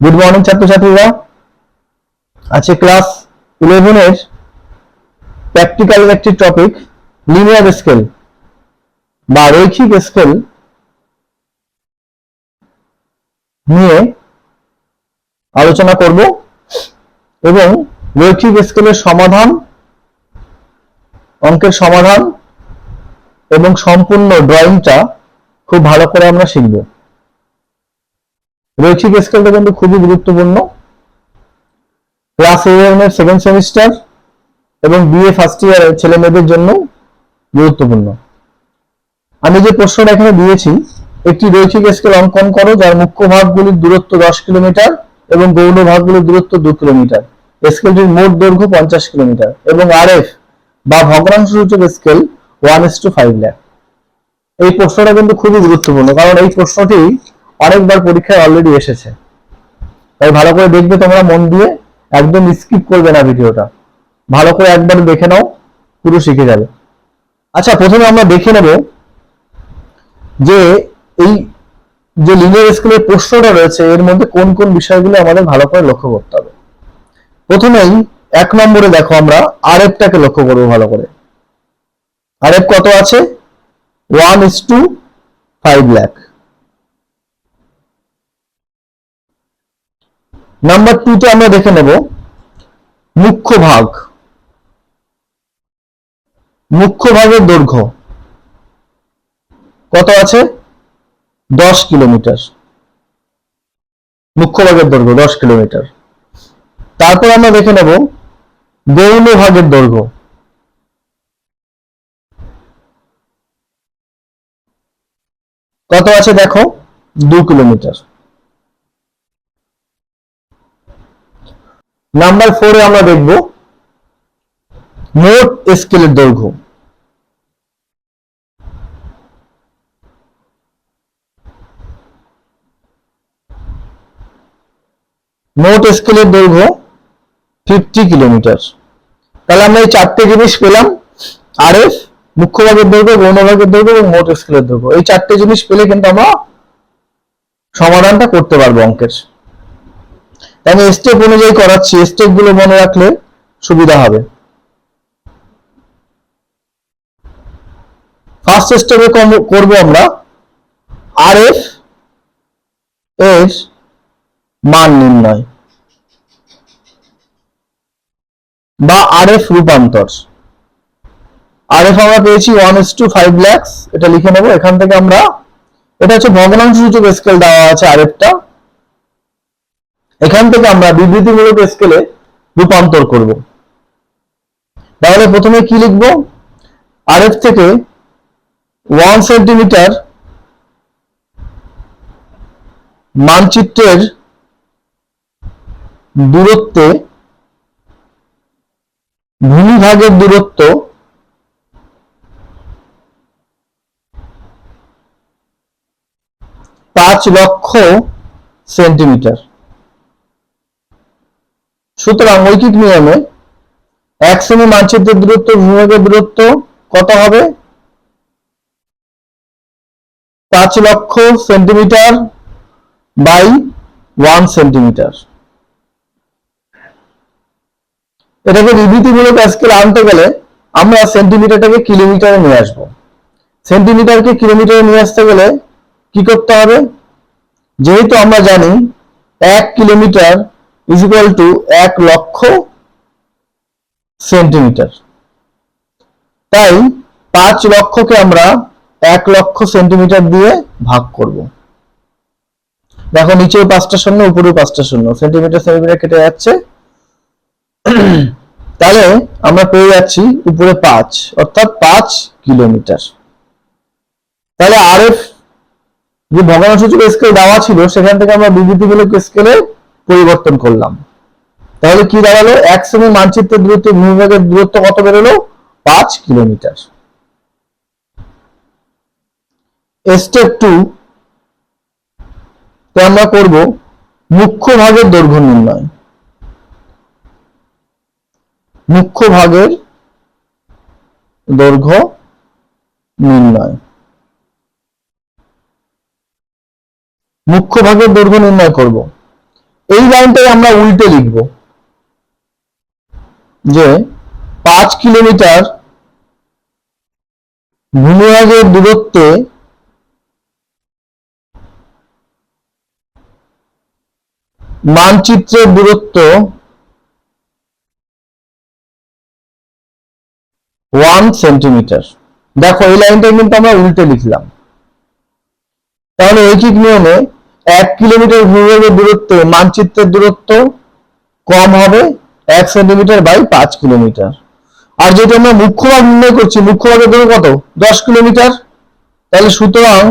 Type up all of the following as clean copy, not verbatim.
Good morning ছাত্রছাত্রীরা। আছে class 11 এর প্র্যাকটিক্যাল একটি টপিক লিনিয়ার স্কেল বা রৈখিক স্কেল নিয়ে আলোচনা করব এবং রৈখিক স্কেলের সমাধান, অঙ্কের সমাধান এবং সম্পূর্ণ ড্রয়িংটা খুব ভালো করে আমরা শিখব। রৈখিক স্কেলটা কিন্তু খুবই গুরুত্বপূর্ণ। ক্লাস 11 এর সেকেন্ড সেমিস্টার এবং বিএ ফার্স্ট ইয়ারের ছেলে মেয়েদের জন্য গুরুত্বপূর্ণ। আমি যে প্রশ্নটা এখানে দিয়েছি, একটি রৈখিক স্কেল অঙ্কন করো যার মুখ্য ভাগগুলির দূরত্ব 10 কিলোমিটার এবং গৌণ ভাগগুলির দূরত্ব 2 কিলোমিটার। স্কেলটির মোট দৈর্ঘ্য 50 কিলোমিটার এবং আরএফ বা ভগ্নাংশ সূচক স্কেল 1:5 লাখ। এই প্রশ্নটা কিন্তু খুবই গুরুত্বপূর্ণ, কারণ এই প্রশ্নটি অনেকবার পরীক্ষায় অলরেডি এসেছে। তাই ভালো করে দেখবে তোমরা মন দিয়ে, একদম স্কিপ করবে না ভিডিওটা। ভালো করে একবার দেখে নাও, পুরো শিখে যাবে। আচ্ছা, প্রথমে আমরা দেখে নেব যে এই যে লিনিয়ার স্কেলের প্রশ্নটা রয়েছে এর মধ্যে কোন কোন বিষয়গুলো আমাদের ভালো করে লক্ষ্য করতে হবে। প্রথমেই 1 নম্বরে দেখো, আমরা আরএফটাকে লক্ষ্য করব ভালো করে। আরএফ কত আছে? 1:5 লাখ। নাম্বার 2 তে আমরা দেখে নেব মুখ্য ভাগ। মুখ্য ভাগের দৈর্ঘ্য কত আছে? 10 কিলোমিটার। মুখ্য ভাগের দৈর্ঘ্য 10 কিলোমিটার। তারপর আমরা দেখে নেব গৌণ ভাগের দৈর্ঘ্য। কত আছে দেখো? 2 কিলোমিটার। নাম্বার 4 এ আমরা দেখব মোট স্কেলের দৈর্ঘ্য। মোট স্কেলের দৈর্ঘ্য 50 কিলোমিটার। তাহলে আমরা এই চারটে জিনিস পেলাম, আরএফ, মুখ্য ভাগের দৈর্ঘ্য, গৌণ ভাগের দৈর্ঘ্য এবং মোট স্কেলের দৈর্ঘ্য। এই চারটে জিনিস পেলে কিন্তু আমরা সমাধানটা করতে পারবো অঙ্কের। আমি স্টেপ অনুযায়ী করাচ্ছি, স্টেপ গুলো মনে রাখলে সুবিধা হবে। ফার্স্ট স্টেপে করব আমরা আরএফ এর মান নির্ণয় বা আরএফ রূপান্তর। আরএফ আমরা পেয়েছি 1:5 লাখ। এটা লিখে নেব। এখান থেকে আমরা, এটা হচ্ছে ভগ্নাংশ সূচক স্কেল দেওয়া আছে আরএফটা, এখান থেকে আমরা বিবৃতিমূলক স্কেলে রূপান্তর করব। তাহলে প্রথমে কি লিখব? আরএফ থেকে 1 সেন্টিমিটার মানচিত্রের দূরত্বে ভূমিভাগের দূরত্ব 5 লক্ষ সেন্টিমিটার। সুতরাং ঐকিক নিয়মে 1 সেমি মানচিত্রের দূরত্ব ভূমিভাগের দূরত্ব কত হবে? 5 লক্ষ সেন্টিমিটার বাই 1 সেন্টিমিটার। এটাকে বিবৃতিমূলক স্কেলে আনতে গেলে আমরা সেন্টিমিটারটাকে কিলোমিটারে নিয়ে আসবো। সেন্টিমিটারকে কিলোমিটারে নিয়ে আসতে গেলে কি করতে হবে? যেহেতু আমরা জানি 1 কিলোমিটার ইজ ইকুয়াল টু 1 লক্ষ সেন্টিমিটার, তাই 5 লক্ষকে আমরা 1 লক্ষ সেন্টিমিটার দিয়ে ভাগ করব। দেখো, নিচেও 5টা শূন্য, উপরেও 5টা শূন্য, সেন্টিমিটার সেন্টিমিটার কেটে যাচ্ছে। তাহলে আমরা পেয়ে যাচ্ছি উপরে 5, অর্থাৎ 5 কিলোমিটার। তাহলে আরএফ যে ভগ্নাংশ সূচক স্কেল দেওয়া ছিল সেখান থেকে আমরা বিবৃতিমূলক স্কেলে পরিবর্তন করলাম। তাহলে কি দাঁড়ালো? 1 সেমি মানচিত্রের দূরত্ব ভূমিভাগের দূরত্ব কত বেরোলো? 5 কিলোমিটার। স্টেপ 2 তে আমরা করব মুখ্য ভাগের দৈর্ঘ্য নির্ণয়। মুখ্য ভাগের দৈর্ঘ্য নির্ণয়। মুখ্য ভাগের দৈর্ঘ্য নির্ণয় করব। এই লাইনটাই আমরা উল্টে লিখব যে 5 কিলোমিটার ভূমিভাগের দূরত্বে মানচিত্রের দূরত্ব 1 সেন্টিমিটার। দেখো এই লাইনটা কিন্তু আমরা উল্টে লিখলাম। তাহলে ঐকিক নিয়মে 1 কিলোমিটার ভূমিভাগের দূরত্বে মানচিত্রের দূরত্ব কম হবে 1 সেন্টিমিটার বাই 5 কিলোমিটার। আর যেটা আমরা মুখ্যভাগ নির্ণয় করছি, মুখ্যভাগের দূরত্ব কত? 10 কিলোমিটার। তাহলে সুতরাং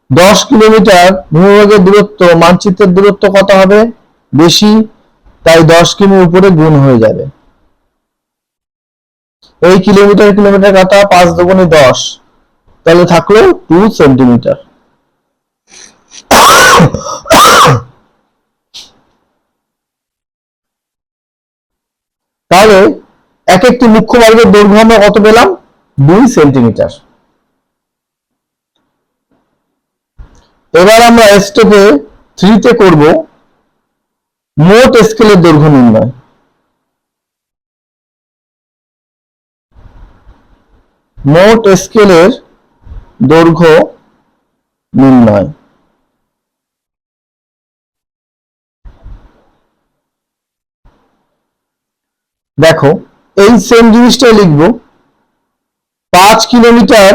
10 কিলোমিটার ভূমিভাগের দূরত্ব মানচিত্রের দূরত্ব কত হবে? বেশি, তাই 10 কিমি উপরে গুণ হয়ে যাবে। এই কিলোমিটার কিলোমিটার কাটা 5 দুগুণে 10, তাহলে থাকলো 2 সেন্টিমিটার। তাহলে এক একটি মুখ্য ভাগের দৈর্ঘ্য আমরা কত পেলাম? 2 সেন্টিমিটার। এবার আমরা স্টেপে 3 তে করব মোট স্কেলের দৈর্ঘ্য নির্ণয়। মোট স্কেলের দৈর্ঘ্য নির্ণয়। দেখো এই সেম জিনিসটাই লিখব। 5 কিলোমিটার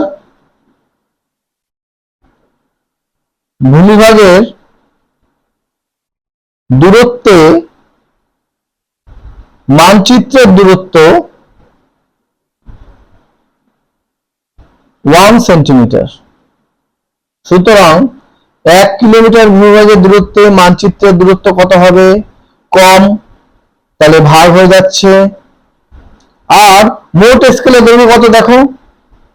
ভূমিভাগের দূরত্বে মানচিত্রের দূরত্ব 1 সেন্টিমিটার। সুতরাং 1 কিলোমিটার ভূমিভাগের দূরত্বে মানচিত্রের দূরত্ব কত হবে? কম, তাহলে ভাগ হয়ে যাচ্ছে। আর মোট স্কেলের দৈর্ঘ্য কত দেখো?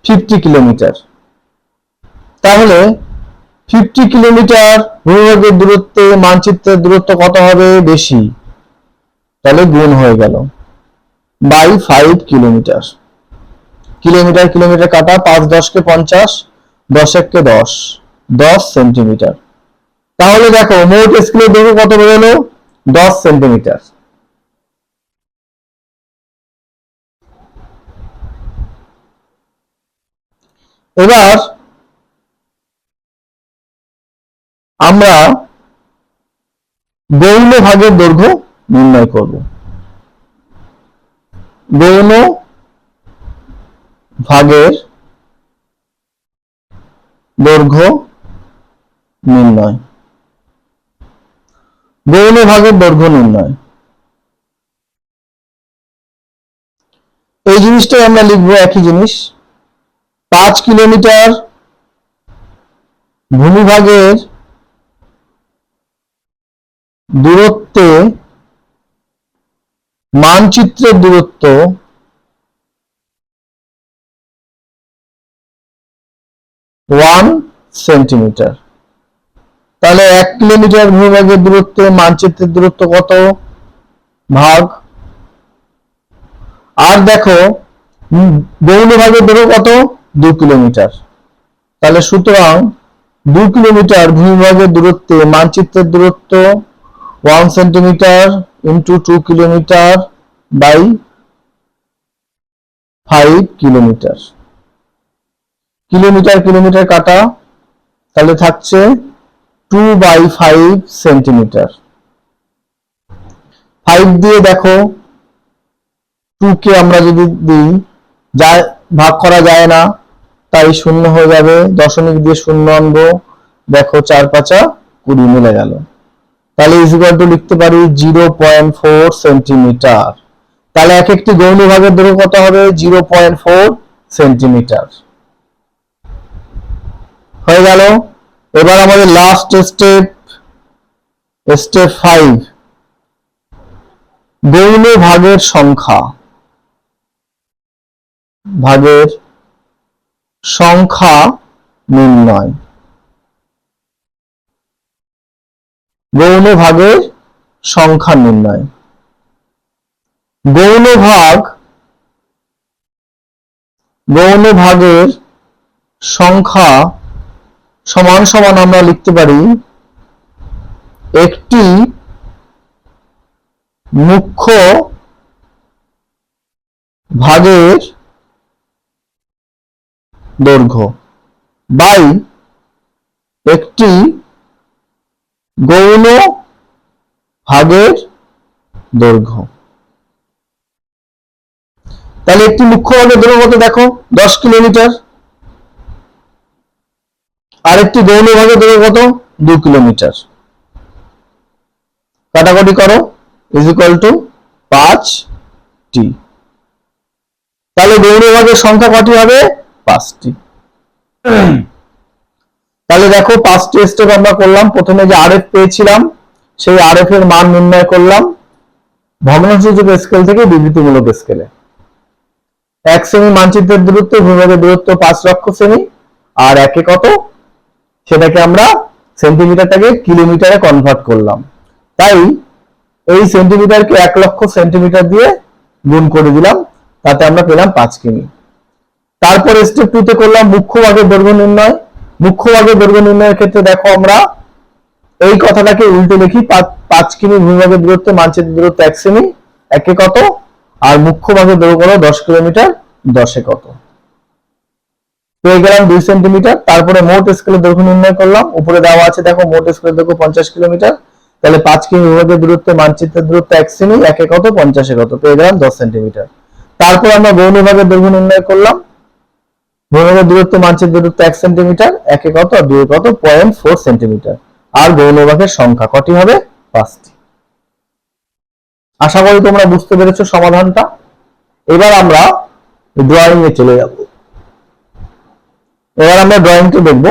50 কিলোমিটার। তাহলে 50 কিলোমিটার ভূমিভাগের দূরত্বে মানচিত্রের দূরত্ব কত হবে? বেশি, তাহলে গুণ হয়ে গেল বাই 5 কিলোমিটার। কিলোমিটার কিলোমিটার কাটা 5 10 কে 50, 10 1 কে 10, 10 সেন্টিমিটার। তাহলে দেখো মোট স্কেলের দৈর্ঘ্য কত বেরোলো? 10 সেন্টিমিটার। এবার আমরা গৌণ ভাগের দৈর্ঘ্য নির্ণয় করব। গৌণ ভাগের দৈর্ঘ্য নির্ণয়। গৌণ ভাগের দৈর্ঘ্য নির্ণয়, এই জিনিসটাই আমরা লিখবো একই জিনিস। 5 কিলোমিটার ভূমিভাগের দূরত্বে মানচিত্রের দূরত্ব 1 সেন্টিমিটার। তাহলে 1 কিলোমিটার ভূমিভাগের দূরত্বে মানচিত্রের দূরত্ব কত? ভাগ। আর দেখো গৌণ ভাগের দৈর্ঘ্য কত? 2 কিলোমিটার। তাহলে সুতরাং 2 কিলোমিটার ভূমিভাগের দূরত্বে মানচিত্রের দূরত্ব 1 centimetre into 2 kilometre by 5 kilometre. Kilometre kilometre কাটা, তাহলে থাকছে 2 বাই 5 সেন্টিমিটার। 5 দিয়ে দেখো 2 কে আমরা যদি দিই, যায় ভাগ করা যায় না, তাই শূন্য হয়ে যাবে। দশমিক দিয়ে শূন্য আনবো, দেখো 4 5 20 মিলে গেল। তাহলে ইজ ইকুয়াল টু লিখতে পারি 0.4 সেন্টিমিটার। তাহলে এক একটি গৌণ ভাগের দৈর্ঘ্য কত হবে? 0.4 সেন্টিমিটার হয়ে গেল। এবার আমাদের লাস্ট স্টেপ, স্টেপ 5, গৌণ ভাগের সংখ্যা। ভাগের সংখ্যা নির্ণয়। গৌণ ভাগের সংখ্যা নির্ণয়। গৌণ ভাগের সংখ্যা সমান সমান আমরা লিখতে পারি একটি মুখ্য ভাগের দৈর্ঘ্য বাই একটি গৌণ ভাগের দৈর্ঘ্য। তাহলে একটি মুখ্য ভাগের দৈর্ঘ্য কত দেখো 10 কিলোমিটার, আর একটি গৌণ ভাগের দৈর্ঘ্য কত 2 কিলোমিটার। কাটাকাটি করো ইজ ইকুয়াল টু 5t। তাহলে গৌণ ভাগের সংখ্যা কটি হবে 5টি। তাহলে দেখো 5টি স্টেপ আমরা করলাম। প্রথমে যে আরএফ পেয়েছিলাম সেই আরএফ এর মান নির্ণয় করলাম ভগ্নাংশসূচক স্কেল থেকে বিবৃতিমূলক স্কেলে। 1 সেমি মানচিত্রের দূরত্ব, ভূভাগের দূরত্ব 5 লক্ষ সেমি, আর একে কত সেটাকে আমরা সেন্টিমিটারটাকে কিলোমিটারে কনভার্ট করলাম। তাই এই সেন্টিমিটারকে 1 লক্ষ সেন্টিমিটার দিয়ে গুণ করে দিলাম, তাতে আমরা পেলাম 5 কিমি। তারপর স্টেপ 2 তে করলাম মুখ্য ভাগের দৈর্ঘ্য নির্ণয়। মুখ্য ভাগের দৈর্ঘ্য নির্ণয়ের ক্ষেত্রে দেখো আমরা এই কথাটাকে উল্টে লিখি, 5 কিমি ভূভাগের দূরত্ব, মানচিত্রের দূরত্ব 1 সেমি, একে কত, আর মুখ্য ভাগের দৈর্ঘ্য হলো 10 কিলোমিটার, 10 এ কত পেয়ে গেলাম 2 সেন্টিমিটার। তারপরে মোট স্কেলের দৈর্ঘ্য নির্ণয় করলাম। উপরে দেওয়া আছে দেখো মোট স্কেলের দৈর্ঘ্য 50 কিলোমিটার। তাহলে 5 কিমি ভূভাগের দূরত্ব, মানচিত্রের দূরত্ব 1 সেমি, একে কত 50 এ কত পেয়ে গেলাম 10 সেন্টিমিটার। তারপর আমরা গৌণ ভাগের দৈর্ঘ্য নির্ণয় করলাম। ভূভাগের দূরত্ব, মানচিত্রের দূরত্ব 1 সেন্টিমিটার, একে কত আর 2 এ কত 0.4 সেন্টিমিটার। আর গৌণ ভাগের সংখ্যা কটি হবে 5টি। আশা করি তোমরা বুঝতে পেরেছো সমাধানটা। এবার আমরা ড্রয়িং এ চলে যাব। এবার আমরা ড্রয়িংটা দেখব।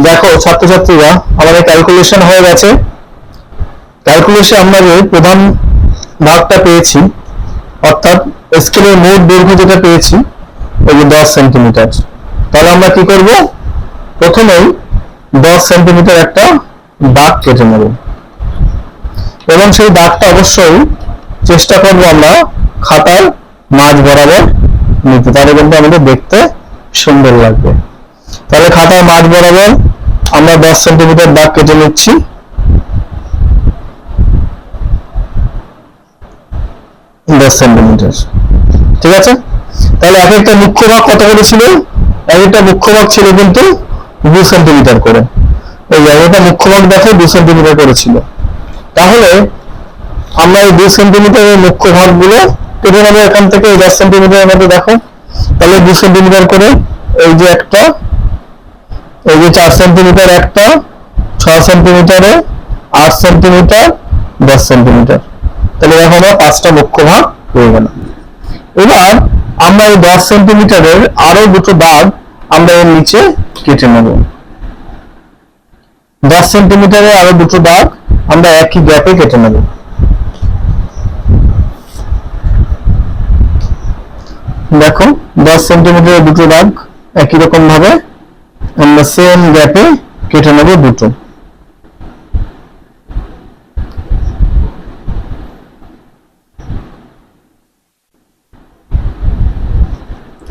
দেখো ছাত্রছাত্রীরা, আমাদের ক্যালকুলেশন হয়ে গেছে। ক্যালকুলেশন আমরা যে প্রধান ভাগটা পেয়েছি, অর্থাৎ স্কেলের মোট দৈর্ঘ্য যেটা পেয়েছি ওই যে 10 সেন্টিমিটার। তাহলে আমরা কি করব, প্রথমেই 10 সেন্টিমিটার একটা দাগ কেটে নেব, এবং সেই দাগটা অবশ্যই চেষ্টা করব আমরা খাতার মাঝ বরাবর নিতে, তাহলে কিন্তু আমাদের দেখতে সুন্দর লাগবে। তাহলে খাতার মাঝ বরাবর আমরা 10 সেন্টিমিটার দাগ কেটে নিচ্ছি। ঠিক আছে। তাহলে এক একটা মুখ্য ভাগ কত করে ছিল, এক একটা মুখ্য ভাগ ছিল কিন্তু 2 সেন্টিমিটার করে। এই একটা মুখ্য ভাগ দেখো 2 সেন্টিমিটার করে ছিল। তাহলে আমরা এই 2 সেন্টিমিটারের মুখ্য ভাগগুলো কেটে নেবো এখান থেকে। 10 সেন্টিমিটারের মধ্যে দেখো, তাহলে 2 সেন্টিমিটার করে এই যে একটা, এই যে 4 সেন্টিমিটার একটা, 6 সেন্টিমিটারে, 8 সেন্টিমিটার, 10 সেন্টিমিটার। তাহলে এখন আমরা 5টা মুখ্য ভাগ পেয়ে গেলাম। এবার আমরা এই 10 সেন্টিমিটারের আরো দুটো দাগ আমরা এর নিচে কেটে নেব। 10 সেন্টিমিটারের আরো দুটো দাগ আমরা একই গ্যাপে কেটে নেব। দেখো 10 সেন্টিমিটারের দুটো দাগ একই রকম ভাবে আমরা সেম গ্যাপে কেটে নেব দুটো।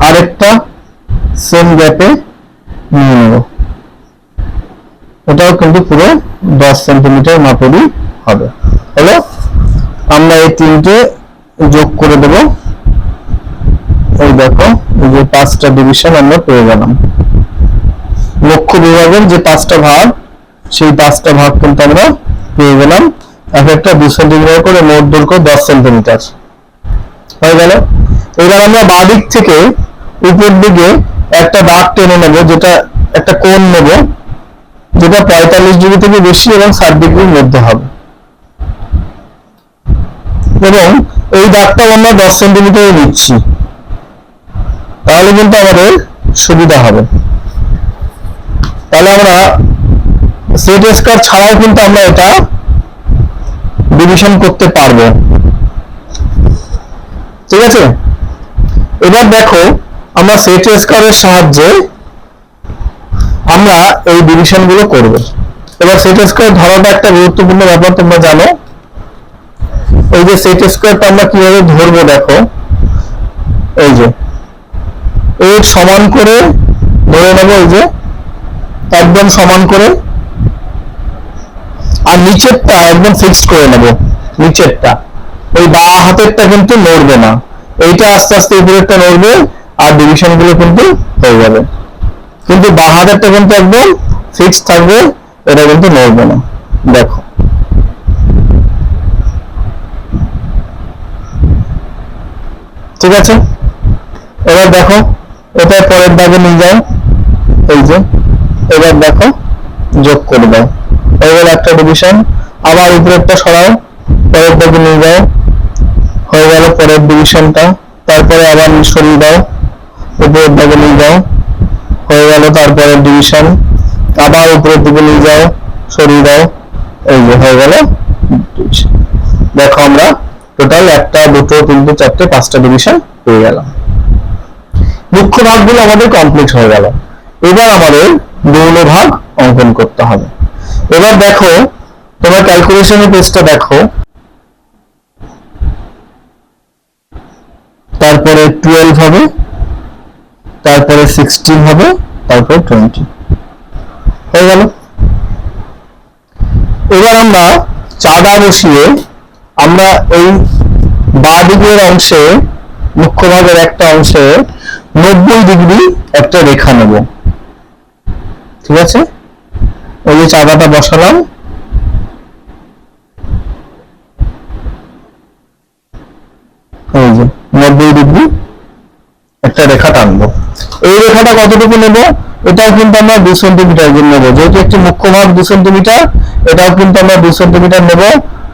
আরেকটা সেম গ্যাপে নিয়ে নেব, এটাও কিন্তু পুরো 10 সেন্টিমিটার মাপেরই হবে। হলো, আমরা এই তিনটে যোগ করে দেব। এই দেখো এই যে 5টা ডিভিশন আমরা পেয়ে গেলাম। লক্ষ্য বিভাগের যে 5টা ভাগ, সেই 5টা ভাগ কিন্তু আমরা পেয়ে গেলাম। এক একটা 2 সেন্টিমিটার করে, মোট দৈর্ঘ্য 10 সেন্টিমিটার হয়ে গেল। এবার আমরা বাঁ দিক থেকে উপর দিকে একটা দাগ টেনে নেব, যেটা একটা কোণ নেব যেটা 45 ডিগ্রি থেকে বেশি এবং 60 ডিগ্রির মধ্যে হবে, এবং এই দাগটাও আমরা 10 সেন্টিমিটারে নিচ্ছি, তাহলে কিন্তু আমাদের সুবিধা হবে। তাহলে আমরা সেট স্কয়ার ছাড়াও কিন্তু আমরা এটা ডিভিশন করতে পারবো। ঠিক আছে। এবার দেখো আমরা সেট স্কয়ারের সাহায্যে আমরা এই ডিভিশন গুলো করব। এবার সেট স্কয়ার ধরাটা একটা গুরুত্বপূর্ণ ব্যাপার, তোমরা জানো। এই যে সেট স্কয়ারটা আমরা কিভাবে ধরবো দেখো, এই যে এই সমান করে ধরে নেব, এই যে একদম সমান করে, আর নিচেরটা একদম ফিক্সড করে নেব। নিচেরটা ওই বা হাতেরটা কিন্তু নড়বে না, এইটা আস্তে আস্তে উপরেরটা নড়বে আর ডিভিশন গুলো কিন্তু হয়ে যাবে, কিন্তু বা হাতেরটা কিন্তু একদম ফিক্সড থাকবে, এটা কিন্তু নড়বে না। দেখো ঠিক আছে। এবার দেখো এটা পরের দাগে নিয়ে যাও, এই যে এবার দেখো যোগ করে দাও, হয়ে গেল একটা ডিভিশন। আবার উপরেরটা সরাও, পরের দাগে নিয়ে যাও, হয়ে গেল পরের ডিভিশনটা। তারপরে আবার সরিয়ে দাও, উপরের দাগে নিয়ে যাও, হয়ে গেল তারপরের ডিভিশন। আবার উপরের দিকে নিয়ে যাও, সরিয়ে দাও, এই যে হয়ে গেল ডিভিশন। দেখো আমরা টোটাল 1 2 3 4 5টা ডিভিশন পেয়ে গেলাম। মুখ্য ভাগগুলো আমাদের কমপ্লিট হয়ে গেল। এবার আমাদের গৌণ ভাগ অঙ্কন করতে হবে। এবার দেখো তোমরা ক্যালকুলেশনের পেজটা দেখো, তারপরে 12 হবে, তারপরে 16 হবে, তারপরে 20 হয়ে গেল। এবার আমরা চাঁদা বসিয়ে আমরা এই বাঁ দিকের অংশে, মুখ্য ভাগের একটা অংশে 90 ডিগ্রি একটা রেখা নেব, ঠিক আছে। ওই যে চাঁদাটা বসালাম, এই যে 90 ডিগ্রি একটা রেখা টানবো। এই রেখাটা কতটুকু নেব, এটাও কিন্তু আমরা 2 সেন্টিমিটার নেব, যেহেতু একটি মুখ্য ভাগ 2 সেন্টিমিটার, এটাও কিন্তু আমরা 2 সেন্টিমিটার নেব,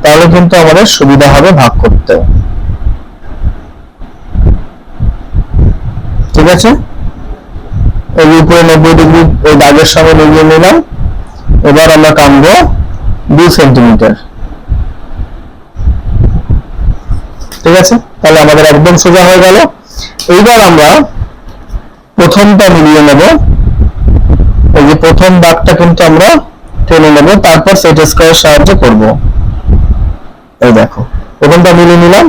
তাহলে কিন্তু আমাদের সুবিধা হবে ভাগ করতে, ঠিক আছে। এই উপরে 90 ডিগ্রি ওই দাগের সঙ্গে মিলিয়ে নিলাম। এবার আমরা টানবো 2 সেন্টিমিটার, ঠিক আছে। তাহলে আমাদের একদম সোজা হয়ে গেল। এইবার আমরা প্রথমটা মিলিয়ে নেব, এই যে প্রথম দাগটা কিন্তু আমরা টেনে নেব, তারপর সেট স্কয়ারের সাহায্যে করব। এই দেখো প্রথমটা মিলিয়ে নিলাম।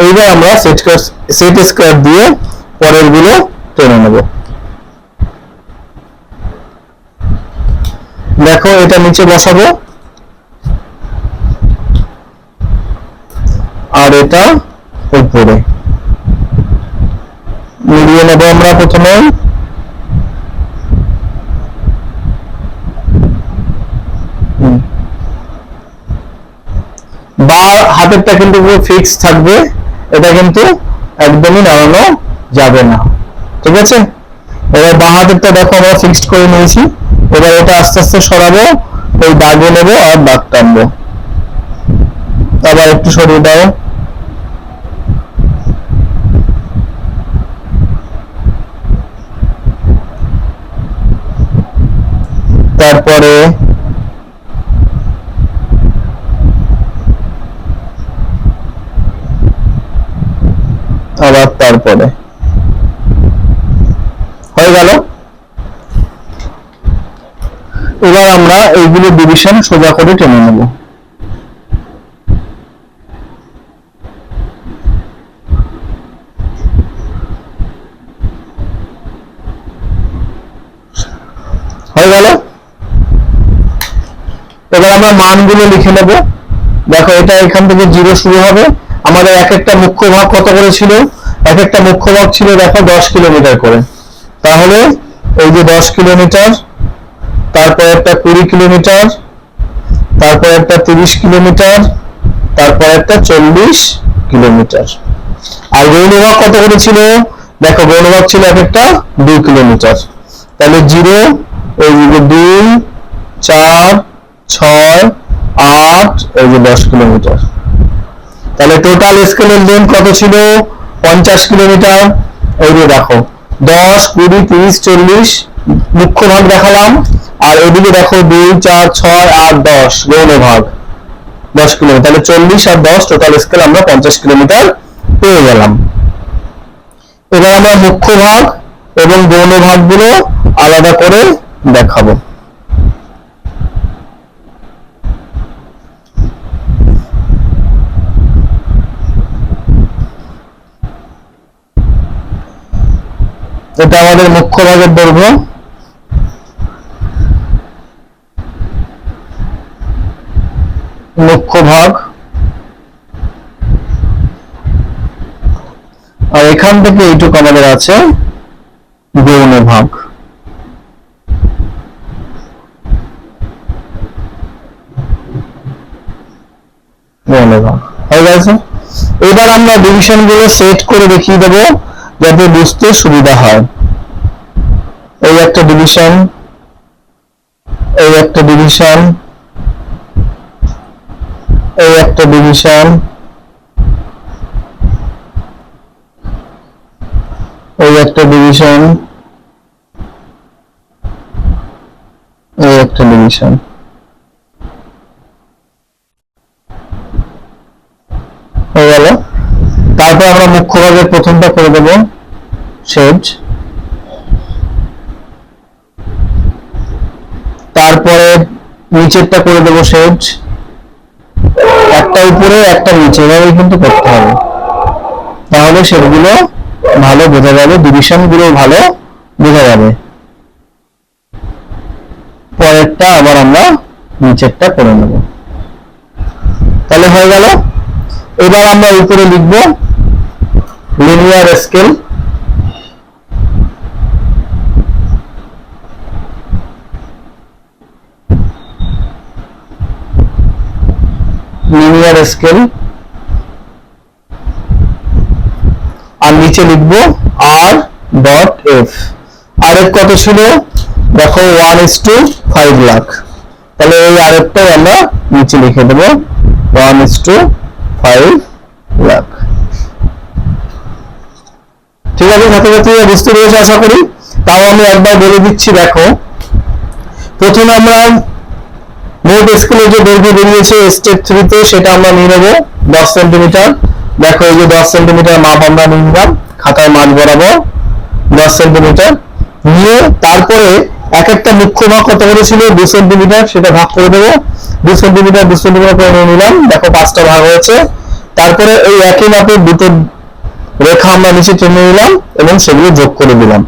এইবার আমরা সেট স্কয়ার দিয়ে পরের গুলো টেনে নেব। দেখো এটা নিচে বসাবো আর এটা উপরে মিলিয়ে নেব আমরা প্রথমে। বা হাতেরটা কিন্তু পুরো ফিক্স থাকবে, এটা কিন্তু একদমই নাড়ানো যাবে না, ঠিক আছে। এবার বা হাতেরটা দেখো আমরা ফিক্সড করে নিয়েছি। এবার এটা আস্তে আস্তে সরাবো, ওই দাগে নেব আর দাগ টানবো। আবার একটু সরিয়ে দাও, তারপরে আবার তারপরে হয়ে গেল। এবার আমরা এইগুলো ডিভিশন সোজা করে টেনে নেব। হয়ে গেল। এবার আমরা মানগুলো লিখে নেব। দেখো এটা এখান থেকে 0 শুরু হবে। আমাদের এক একটা মুখ্য ভাগ কত করে ছিল, এক একটা মুখ্য ভাগ ছিল দেখো 10 কিলোমিটার করে। তাহলে এই যে 10 কিলোমিটার, তারপর একটা 20 কিলোমিটার, তারপর একটা 30 কিলোমিটার, তারপর একটা 40 কিলোমিটার। আর গৌণভাগ কত করে ছিল, দেখো গৌণভাগ ছিল এক একটা 2 কিলোমিটার। তাহলে 0, এই যে 2 4 6 8, এই যে 10 কিলোমিটার। তাহলে টোটাল স্কেলের লেন্থ কত ছিল, 50 কিলোমিটার। এই যে দেখো 10 20 30 40 মুখ্য ভাগ দেখালাম, আর এদিকে দেখো 2 4 6 8 10 গৌণ ভাগ 10 কিলোমিটার। তাহলে 40 আর 10 টোটাল স্কেল আমরা 50 কিলোমিটার পেয়ে গেলাম। এবার আমরা মুখ্য ভাগ এবং গৌণ ভাগগুলো আলাদা করে দেখাবো। আমাদের মুখ্য ভাগের দৈর্ঘ্য, মুখ্য ভাগ, আর এখান থেকে এইটুকু আমাদের আছে গৌণ ভাগ। হয়ে গেছে। এবার আমরা ডিভিশন গুলো সেট করে দেখিয়ে দেবো যাতে বুঝতে সুবিধা হয়। এই একটা ডিভিশন, এই একটা ডিভিশন, এই একটা ডিভিশন, এই একটা ডিভিশন, এই একটা ডিভিশন। হয়ে গেল। তারপর আমরা মুখ্য ভাগের প্রথমটা করে দেব শেড, তারপরে নিচেরটা করে দেব শেড, একটা উপরে একটা নিচে, এভাবে কিন্তু করতে হবে, তাহলে শেডগুলো ভালো বোঝা যাবে, ডিভিশন গুলো ভালো বোঝা যাবে। পরেরটা আবার আমরা নিচেরটা করে নেব, তাহলে হয়ে গেল। এবার আমরা উপরে লিখব লিনিয়ার স্কেল, লিনিয়ার স্কেল, আর নিচে লিখব আর ডট এফ। আর এফ কত ছিল দেখো 1:5 লাখ, তাহলে এই আর এফটাই আমরা নিচে লিখে দেবো 1:5 লাখ। ঠিক আছে ছাত্রছাত্রীরা, বুঝতে পেরেছে আশা করি। তাও আমি একবার বলে দিচ্ছি, দেখো প্রথমে আমরা মোট স্কেলের যে দৈর্ঘ্য বেরিয়েছে স্টেপ 3 তে সেটা আমরা নিয়ে নেবো 10 সেন্টিমিটার। দেখো এই যে 10 সেন্টিমিটার মাপ আমরা নিয়ে নিলাম খাতার মাঝ বরাবর 10 সেন্টিমিটার নিয়ে, তারপরে এক একটা মুখ্য ভাগ কত করে ছিল 2 সেন্টিমিটার, সেটা ভাগ করে দেবো 2 সেন্টিমিটার 2 সেন্টিমিটার করে নিয়ে নিলাম। দেখো 5টা ভাগ হয়েছে। তারপরে এই একই মাপের দুটো রেখা আমরা নিচে টেনে নিলাম এবং সেগুলো যোগ করে দিলাম।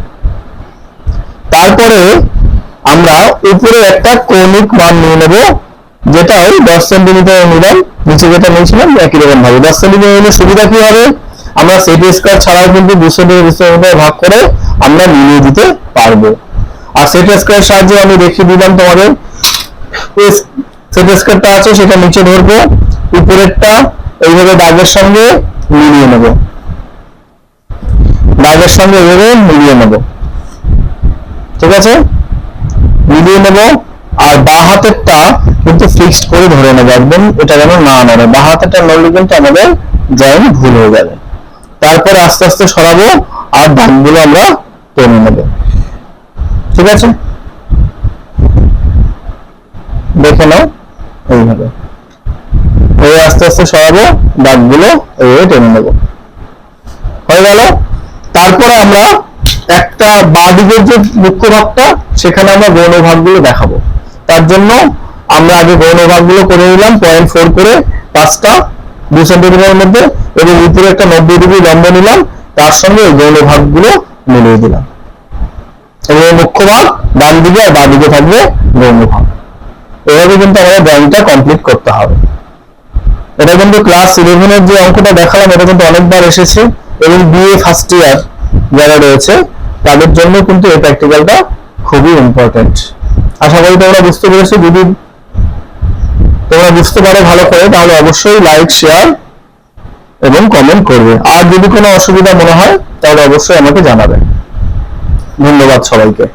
তারপরে আমরা উপরে একটা কৌণিক মান নিয়ে নেব, যেটা ওই 10 সেন্টিমিটার নিলাম, নিচে যেটা নিয়েছিলাম একই রকম ভাবে 10 সেন্টিমিটার নিলে সুবিধা কি হবে, আমরা সেট স্কয়ার ছাড়াও কিন্তু 2 সেন্টিমিটার ভাগ করে আমরা মিলিয়ে দিতে পারবো। আর সেট স্কয়ার সাহায্যে আমি দেখিয়ে দিলাম তোমাদের, সেট স্কয়ারটা আছে সেটা নিচে ধরবো, উপরেরটা এইভাবে দাগের সঙ্গে মিলিয়ে নেব, দাগের সঙ্গে এইভাবে মিলিয়ে নেব। ঠিক আছে, মিলিয়ে নেব। আর বাঁ হাতেরটা কিন্তু ফিক্সড করে ধরে নেব একদম, এটা যেন না নড়ে, বাঁ হাতেরটা নড়লে কিন্তু আমাদের ড্রয়িং ভুল হয়ে যাবে। তারপরে আস্তে আস্তে সরাবো আর দাগগুলো আমরা টেনে নেব। ঠিক আছে, দেখে নাও এইভাবে, এই আস্তে আস্তে সরাবো, দাগগুলো এইভাবে টেনে নেব। হয়ে গেল। তারপরে আমরা একটা বাঁ দিকের যে মুখ্য ভাগটা সেখানে আমরা গৌণ ভাগগুলো দেখাবো। তার জন্য আমরা আগে গৌণ ভাগগুলো করে নিলাম 0.4 করে 5টা 2 সেন্টিমিটারের মধ্যে, এবং উপরে একটা 90 ডিগ্রি লম্ব নিলাম, তার সঙ্গে এই গৌণ ভাগগুলো মিলিয়ে দিলাম, এবং মুখ্য ভাগ ডান দিকে আর বাঁ দিকে থাকবে গৌণ ভাগ। এভাবে কিন্তু আমাদের ড্রয়িংটা কমপ্লিট করতে হবে। এটা কিন্তু ক্লাস 11 এর যে অঙ্কটা দেখালাম এটা কিন্তু অনেকবার এসেছে, এবং বিএ ফার্স্ট ইয়ার যারা রয়েছে তাদের জন্য কিন্তু এই প্র্যাকটিক্যালটা খুবই ইম্পর্টেন্ট। আশা করি তোমরা বুঝতে পেরেছো। যদি তোমরা বুঝতে পারো ভালো করে তাহলে অবশ্যই লাইক, শেয়ার এবং কমেন্ট করবে। আর যদি কোনো অসুবিধা মনে হয় তাহলে অবশ্যই আমাকে জানাবে। ধন্যবাদ সবাইকে।